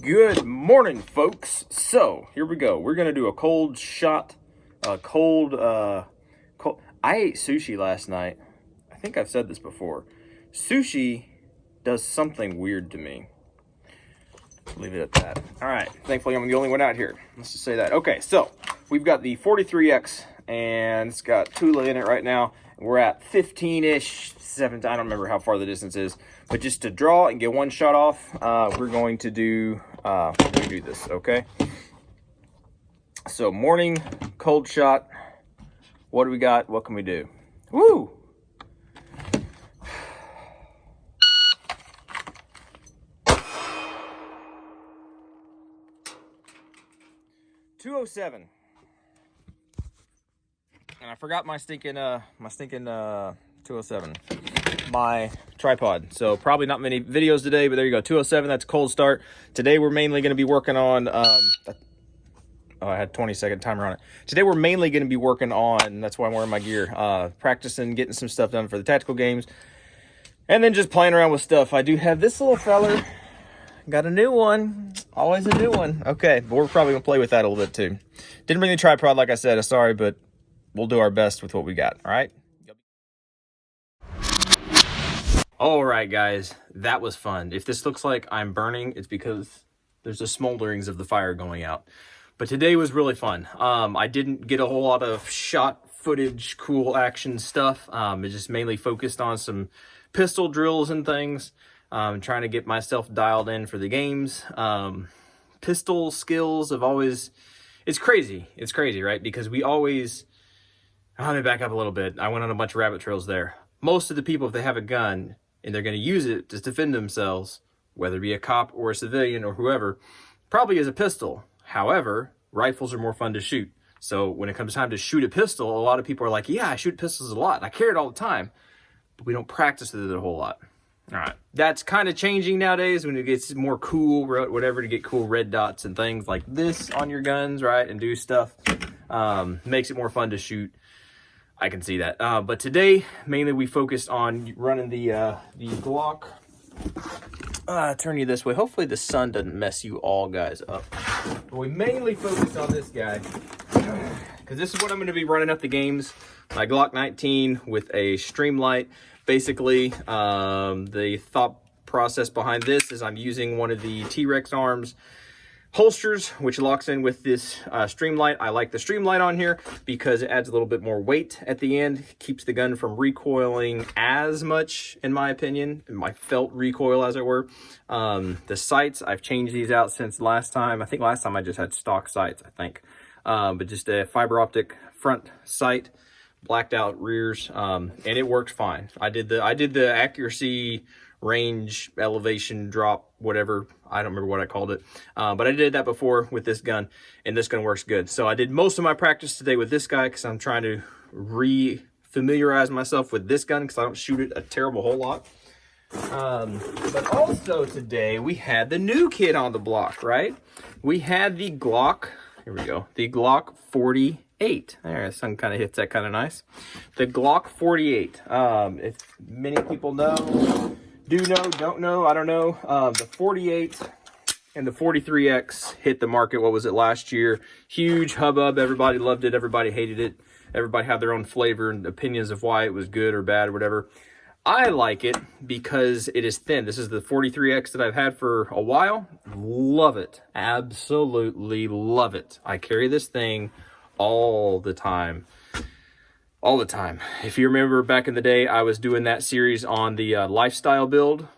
Good morning, folks. So here we go. We're gonna do a cold shot, cold. I ate sushi last night. I think I've said this before. Sushi does something weird to me. Leave it at that. All right. Thankfully, I'm the only one out here. Let's just say that. Okay, so we've got the 43X, and it's got Tula in it right now. We're at 15-ish, 17. I don't remember how far the distance is, but just to draw and get one shot off, we're going to do this. Okay. So morning cold shot. What do we got? What can we do? Woo! .207. And I forgot my stinking 207, my tripod. So probably not many videos today, but there you go. 207, that's a cold start. Today we're mainly going to be working on, I had 20-second timer on it. Today we're mainly going to be working on, that's why I'm wearing my gear, practicing, getting some stuff done for the tactical games, and then just playing around with stuff. I do have this little feller. Got a new one. Always a new one. Okay, but we're probably going to play with that a little bit too. Didn't bring the tripod, like I said. Sorry, but we'll do our best with what we got. All right? All right, guys. That was fun. If this looks like I'm burning, it's because there's the smolderings of the fire going out. But today was really fun. I didn't get a whole lot of shot footage, cool action stuff. It just mainly focused on some pistol drills and things. Trying to get myself dialed in for the games. Pistol skills have always, it's crazy, right? Because we always, let me back up a little bit. I went on a bunch of rabbit trails there. Most of the people, if they have a gun and they're going to use it to defend themselves, whether it be a cop or a civilian or whoever, probably is a pistol. However, rifles are more fun to shoot. So when it comes time to shoot a pistol, a lot of people are like, yeah, I shoot pistols a lot. I carry it all the time, but we don't practice with it a whole lot. All right, that's kind of changing nowadays when it gets more cool, whatever, to get cool red dots and things like this on your guns, right, and do stuff. Makes it more fun to shoot. I can see that. But today, mainly we focused on running the Glock. Turn you this way. Hopefully the sun doesn't mess you all guys up. But we mainly focused on this guy because this is what I'm going to be running up the games. My Glock 19 with a Streamlight. Basically, the thought process behind this is I'm using one of the T-Rex arms holsters, which locks in with this Streamlight. I like the Streamlight on here because it adds a little bit more weight at the end, keeps the gun from recoiling as much, in my opinion, my felt recoil, as it were. The sights, I've changed these out since last time. I think last time I just had stock sights, but just a fiber optic front sight. Blacked out rears, and it worked fine. I did the accuracy, range, elevation, drop, whatever. I don't remember what I called it, but I did that before with this gun, and this gun works good. So I did most of my practice today with this guy because I'm trying to re-familiarize myself with this gun because I don't shoot it a terrible whole lot. But also today we had the new kid on the block, right? We had the Glock. Here we go. The Glock 48. There, the sun kind of hits that kind of nice. The Glock 48. If many people know, don't know, I don't know. The 48 and the 43X hit the market. What was it, last year? Huge hubbub. Everybody loved it. Everybody hated it. Everybody had their own flavor and opinions of why it was good or bad or whatever. I like it because it is thin. This is the 43X that I've had for a while. Love it. Absolutely love it. I carry this thing all the time. If you remember back in the day, I was doing that series on the lifestyle build.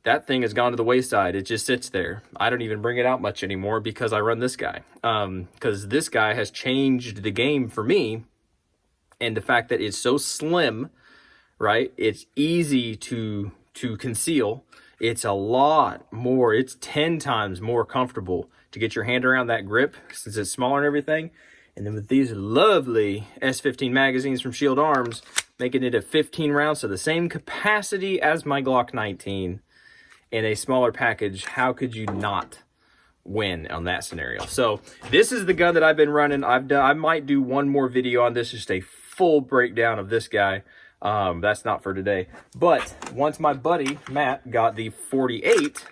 That thing has gone to the wayside. It just sits there. I don't even bring it out much anymore because I run this guy. Because this guy has changed the game for me. And the fact that it's so slim, right? It's easy to conceal. It's a lot more. It's 10 times more comfortable to get your hand around that grip since it's smaller and everything. And then with these lovely S15 magazines from Shield Arms, making it a 15 rounds, so the same capacity as my Glock 19 in a smaller package, how could you not win on that scenario? So this is the gun that I've been running. I might do one more video on this, just a full breakdown of this guy. That's not for today. But once my buddy Matt got the 48,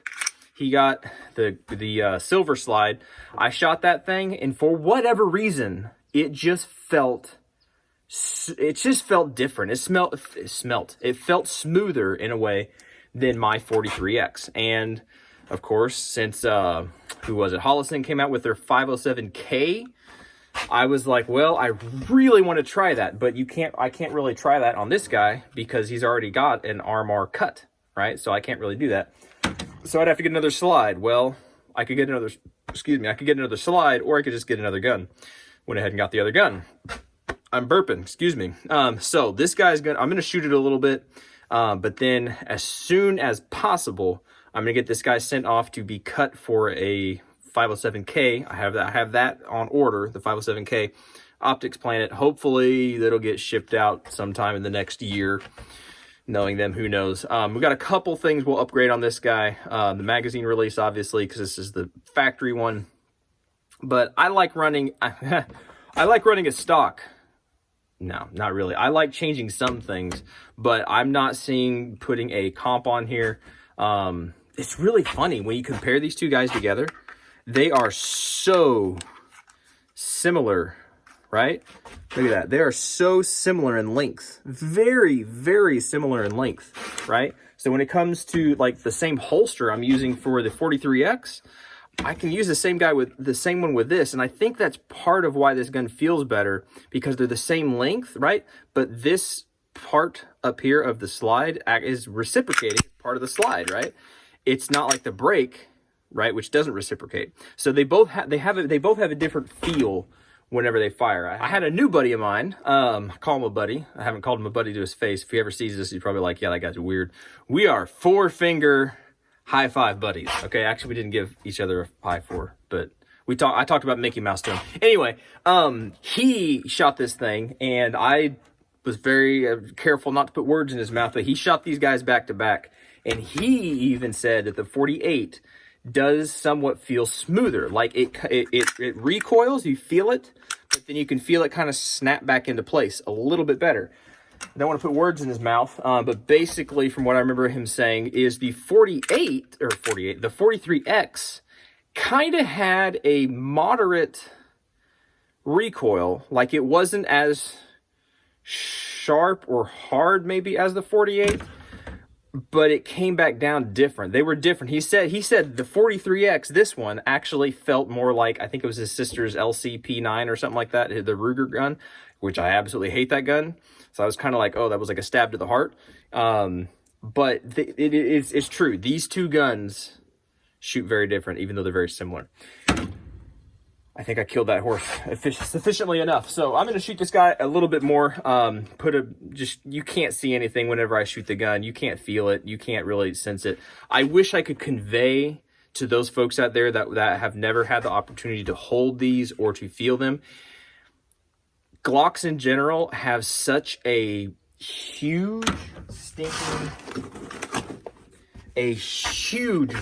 he got the silver slide. I shot that thing, and for whatever reason, it just felt different. It felt smoother in a way than my 43X. And of course, since who was it? Hollison came out with their 507K. I was like, well, I really want to try that, but I can't really try that on this guy because he's already got an RMR cut, right? So I can't really do that. So I'd have to get another slide. Well, I could get another slide, or I could just get another gun. Went ahead and got the other gun. I'm burping, excuse me. So this guy's I'm gonna shoot it a little bit, but then as soon as possible, I'm gonna get this guy sent off to be cut for a 507K. I have that on order, the 507K Optics Planet. Hopefully that'll get shipped out sometime in the next year. Knowing them, who knows. We got a couple things we'll upgrade on this guy. The magazine release, obviously, because this is the factory one. But I like running I like running a stock. No, not really. I like changing some things, but I'm not seeing putting a comp on here. It's really funny when you compare these two guys together. They are so similar, right? Look at that. They are so similar in length. Very, very similar in length, right? So when it comes to like the same holster I'm using for the 43X, I can use the same one with this. And I think that's part of why this gun feels better, because they're the same length, right? But this part up here of the slide is reciprocating part of the slide, right? It's not like the break, right, which doesn't reciprocate. So they both have a different feel whenever they fire. I had a new buddy of mine. I call him a buddy. I haven't called him a buddy to his face. If he ever sees this, he's probably like, yeah, that guy's weird. We are 4-finger high five buddies. Okay, actually, we didn't give each other a high four, but I talked about Mickey Mouse to him. Anyway, he shot this thing, and I was very careful not to put words in his mouth, but he shot these guys back to back, and he even said that the 48 does somewhat feel smoother. Like it recoils, you feel it, but then you can feel it kind of snap back into place a little bit better. I don't want to put words in his mouth, but basically from what I remember him saying is the 43X kind of had a moderate recoil. Like it wasn't as sharp or hard maybe as the 48, but it came back down different. They were different. He said the 43X, this one, actually felt more like, I think it was his sister's LCP9 or something like that, the Ruger gun, which I absolutely hate that gun. So I was kind of like, oh, that was like a stab to the heart. But it's true. These two guns shoot very different, even though they're very similar. I think I killed that horse sufficiently enough. So I'm going to shoot this guy a little bit more. You can't see anything whenever I shoot the gun. You can't feel it. You can't really sense it. I wish I could convey to those folks out there that have never had the opportunity to hold these or to feel them. Glocks in general have such a huge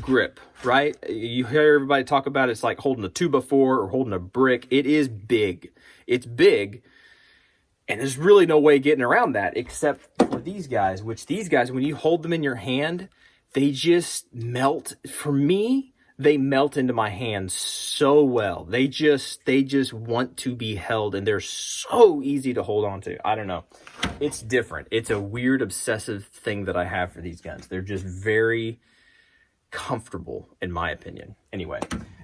grip, right? You hear everybody talk about it's like holding a 2x4 or holding a brick. It is big. It's big. And there's really no way getting around that except for these guys, which these guys, when you hold them in your hand, they just melt. For me, they melt into my hand so well. They just want to be held, and they're so easy to hold on to. I don't know. It's different. It's a weird obsessive thing that I have for these guns. They're just very comfortable, in my opinion. Anyway,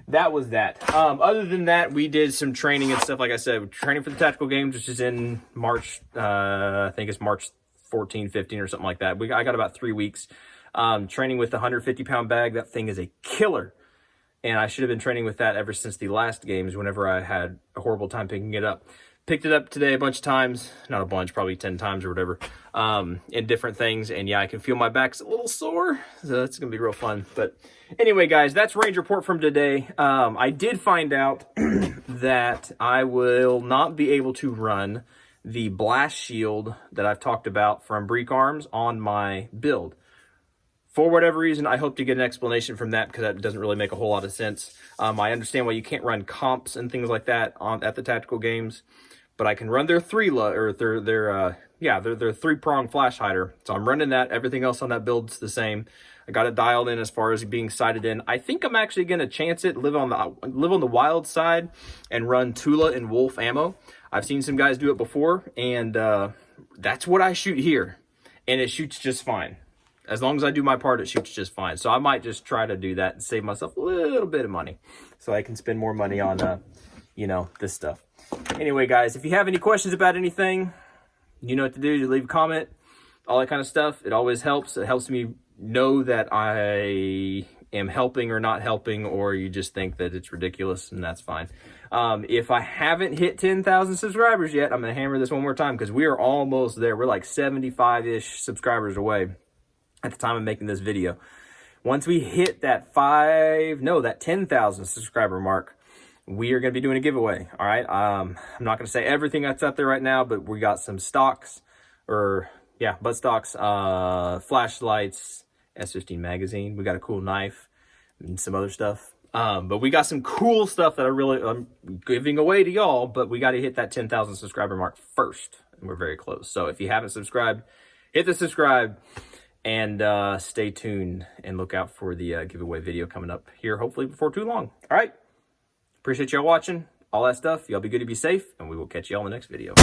that was that. Other than that, we did some training and stuff. Like I said, training for the tactical games, which is in March. I think it's March 14, 15 or something like that. I got about 3 weeks training with the 150-pound bag. That thing is a killer. And I should have been training with that ever since the last games whenever I had a horrible time picking it up. Picked it up today a bunch of times. Not a bunch, probably 10 times or whatever. In different things. And yeah, I can feel my back's a little sore. So that's going to be real fun. But anyway, guys, that's range report from today. I did find out that I will not be able to run the blast shield that I've talked about from Breek Arms on my build. For whatever reason, I hope to get an explanation from that because that doesn't really make a whole lot of sense. I understand why you can't run comps and things like that at the tactical games, but I can run their their 3-prong flash hider. So I'm running that. Everything else on that build's the same. I got it dialed in as far as being sighted in. I think I'm actually going to chance it, live on the wild side, and run Tula and Wolf ammo. I've seen some guys do it before, and that's what I shoot here, and it shoots just fine. As long as I do my part, it shoots just fine. So I might just try to do that and save myself a little bit of money so I can spend more money on, you know, this stuff. Anyway, guys, if you have any questions about anything, you know what to do. You leave a comment, all that kind of stuff. It always helps. It helps me know that I am helping or not helping, or you just think that it's ridiculous, and that's fine. If I haven't hit 10,000 subscribers yet, I'm going to hammer this one more time because we are almost there. We're like 75-ish subscribers away at the time of making this video. Once we hit that 10,000 subscriber mark, we are going to be doing a giveaway. All right. I'm not going to say everything that's out there right now, but we got some stocks, butt stocks, flashlights, S15 magazine. We got a cool knife and some other stuff. But we got some cool stuff that I'm giving away to y'all, but we got to hit that 10,000 subscriber mark first. And we're very close. So if you haven't subscribed, hit the subscribe. And stay tuned and look out for the giveaway video coming up here, hopefully before too long. All right. Appreciate y'all watching. All that stuff. Y'all be good to be safe. And we will catch y'all in the next video.